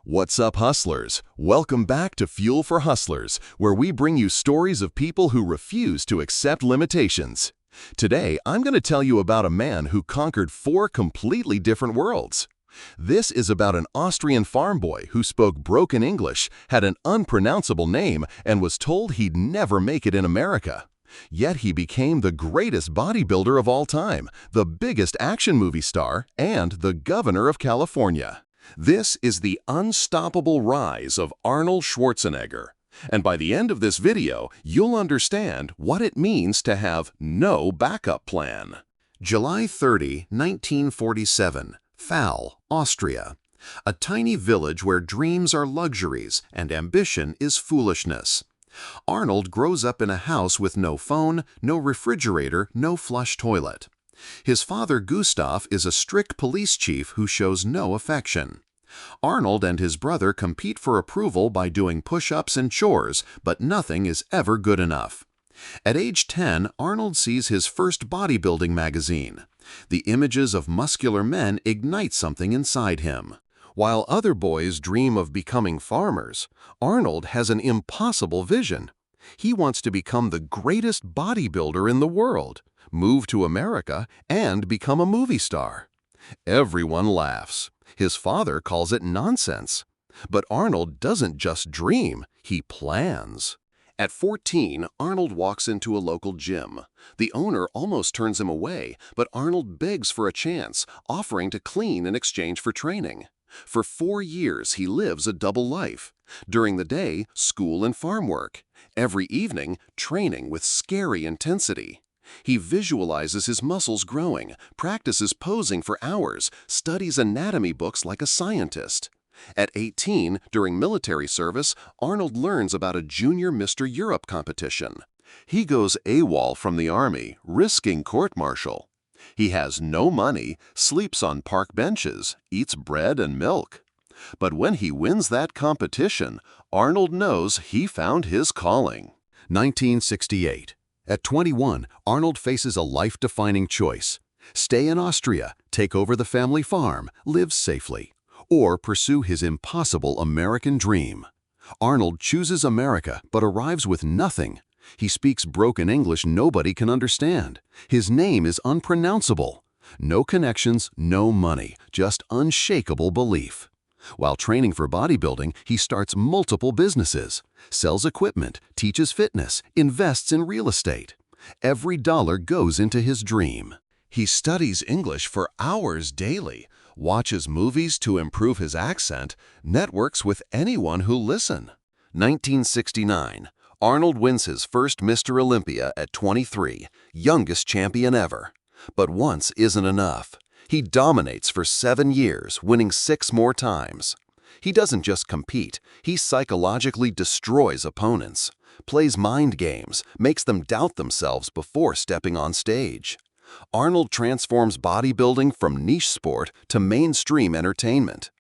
What's up, hustlers? Welcome back to Fuel for Hustlers, where we bring you stories of people who refuse to accept limitations. Today, I'm going to tell you about a man who conquered 4 completely different worlds. This is about an Austrian farm boy who spoke broken English, had an unpronounceable name, and was told he'd never make it in America. Yet he became the greatest bodybuilder of all time, the biggest action movie star, and the governor of California. This is the unstoppable rise of Arnold Schwarzenegger. And by the end of this video, you'll understand what it means to have no backup plan. July 30, 1947, Fal, Austria. A tiny village where dreams are luxuries and ambition is foolishness. Arnold grows up in a house with no phone, no refrigerator, no flush toilet. His father, Gustav, is a strict police chief who shows no affection. Arnold and his brother compete for approval by doing push-ups and chores, but nothing is ever good enough. At age 10, Arnold sees his first bodybuilding magazine. The images of muscular men ignite something inside him. While other boys dream of becoming farmers, Arnold has an impossible vision. He wants to become the greatest bodybuilder in the world, move to America, and become a movie star. Everyone laughs. His father calls it nonsense. But Arnold doesn't just dream, he plans. At 14, Arnold walks into a local gym. The owner almost turns him away, but Arnold begs for a chance, offering to clean in exchange for training. For 4 years, he lives a double life. During the day, school and farm work. Every evening, training with scary intensity. He visualizes his muscles growing, practices posing for hours, studies anatomy books like a scientist. At 18, during military service, Arnold learns about a junior Mr. Europe competition. He goes AWOL from the army, risking court-martial. He has no money, sleeps on park benches, eats bread and milk. But when he wins that competition, Arnold knows he found his calling. 1968. At 21, Arnold faces a life-defining choice. Stay in Austria, take over the family farm, live safely, or pursue his impossible American dream. Arnold chooses America but arrives with nothing. He speaks broken English nobody can understand. His name is unpronounceable. No connections, no money, just unshakable belief. While training for bodybuilding, he starts multiple businesses, sells equipment, teaches fitness, invests in real estate. Every dollar goes into his dream. He studies English for hours daily, watches movies to improve his accent, networks with anyone who'll listen. 1969. Arnold wins his first Mr. Olympia at 23, youngest champion ever. But once isn't enough. He dominates for 7 years, winning 6 more times. He doesn't just compete, he psychologically destroys opponents, plays mind games, makes them doubt themselves before stepping on stage. Arnold transforms bodybuilding from niche sport to mainstream entertainment.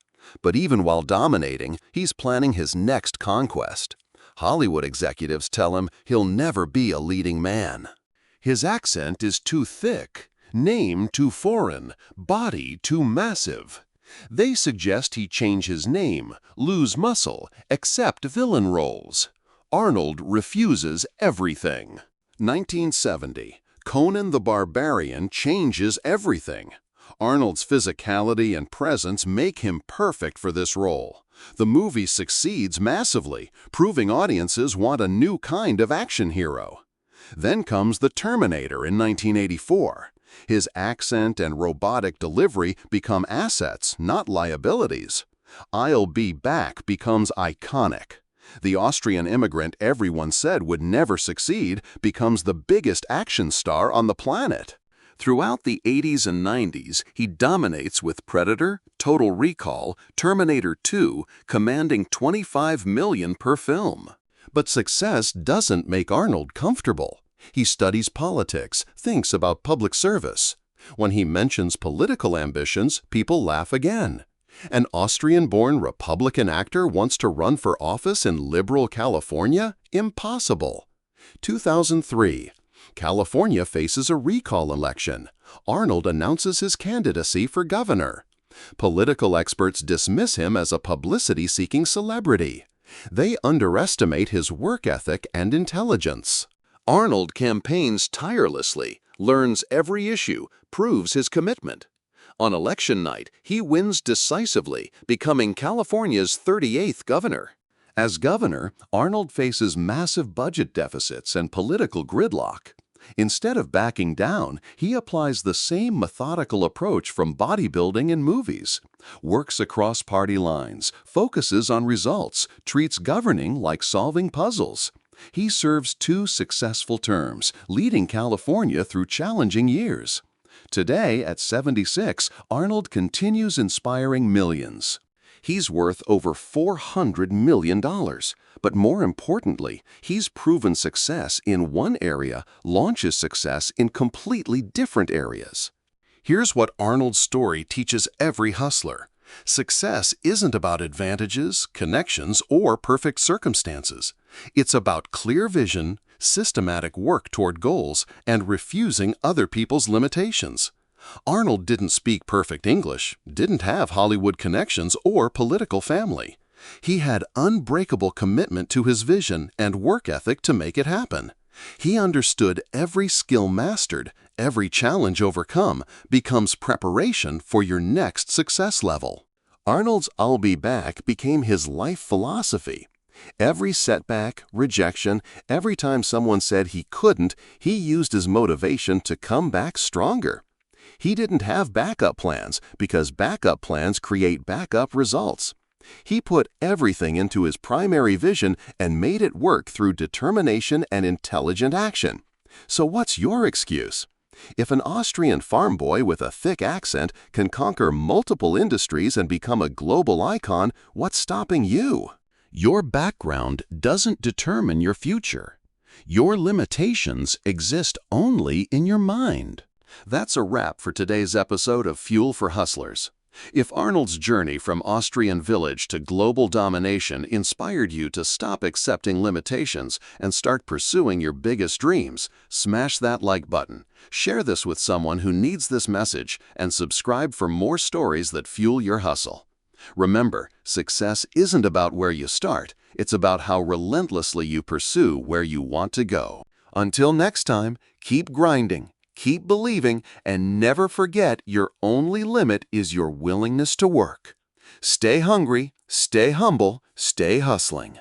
But even while dominating, he's planning his next conquest. Hollywood executives tell him he'll never be a leading man. His accent is too thick. Name too foreign, body too massive. They suggest he change his name, lose muscle, accept villain roles. Arnold refuses everything. 1970. Conan the Barbarian changes everything. Arnold's physicality and presence make him perfect for this role. The movie succeeds massively, proving audiences want a new kind of action hero. Then comes the Terminator in 1984. His accent and robotic delivery become assets, not liabilities. "I'll be back" becomes iconic. The Austrian immigrant everyone said would never succeed becomes the biggest action star on the planet. Throughout the 80s and 90s, he dominates with Predator, Total Recall, Terminator 2, commanding $25 million per film. But success doesn't make Arnold comfortable. He studies politics, thinks about public service. When he mentions political ambitions, people laugh again. An Austrian-born Republican actor wants to run for office in liberal California? Impossible. 2003. California faces a recall election. Arnold announces his candidacy for governor. Political experts dismiss him as a publicity-seeking celebrity. They underestimate his work ethic and intelligence. Arnold campaigns tirelessly, learns every issue, proves his commitment. On election night, he wins decisively, becoming California's 38th governor. As governor, Arnold faces massive budget deficits and political gridlock. Instead of backing down, he applies the same methodical approach from bodybuilding and movies, works across party lines, focuses on results, treats governing like solving puzzles. He serves 2 successful terms, leading California through challenging years. Today, at 76, Arnold continues inspiring millions. He's worth over $400 million. But more importantly, he's proven success in one area, launches success in completely different areas. Here's what Arnold's story teaches every hustler. Success isn't about advantages, connections, or perfect circumstances. It's about clear vision, systematic work toward goals, and refusing other people's limitations. Arnold didn't speak perfect English, didn't have Hollywood connections or political family. He had unbreakable commitment to his vision and work ethic to make it happen. He understood every skill mastered, every challenge overcome becomes preparation for your next success level. Arnold's "I'll be back" became his life philosophy. Every setback, rejection, every time someone said he couldn't, he used as motivation to come back stronger. He didn't have backup plans because backup plans create backup results. He put everything into his primary vision and made it work through determination and intelligent action. So what's your excuse? If an Austrian farm boy with a thick accent can conquer multiple industries and become a global icon, what's stopping you? Your background doesn't determine your future. Your limitations exist only in your mind. That's a wrap for today's episode of Fuel for Hustlers. If Arnold's journey from Austrian village to global domination inspired you to stop accepting limitations and start pursuing your biggest dreams, smash that like button, share this with someone who needs this message, and subscribe for more stories that fuel your hustle. Remember, success isn't about where you start, it's about how relentlessly you pursue where you want to go. Until next time, keep grinding. Keep believing, and never forget your only limit is your willingness to work. Stay hungry, stay humble, stay hustling.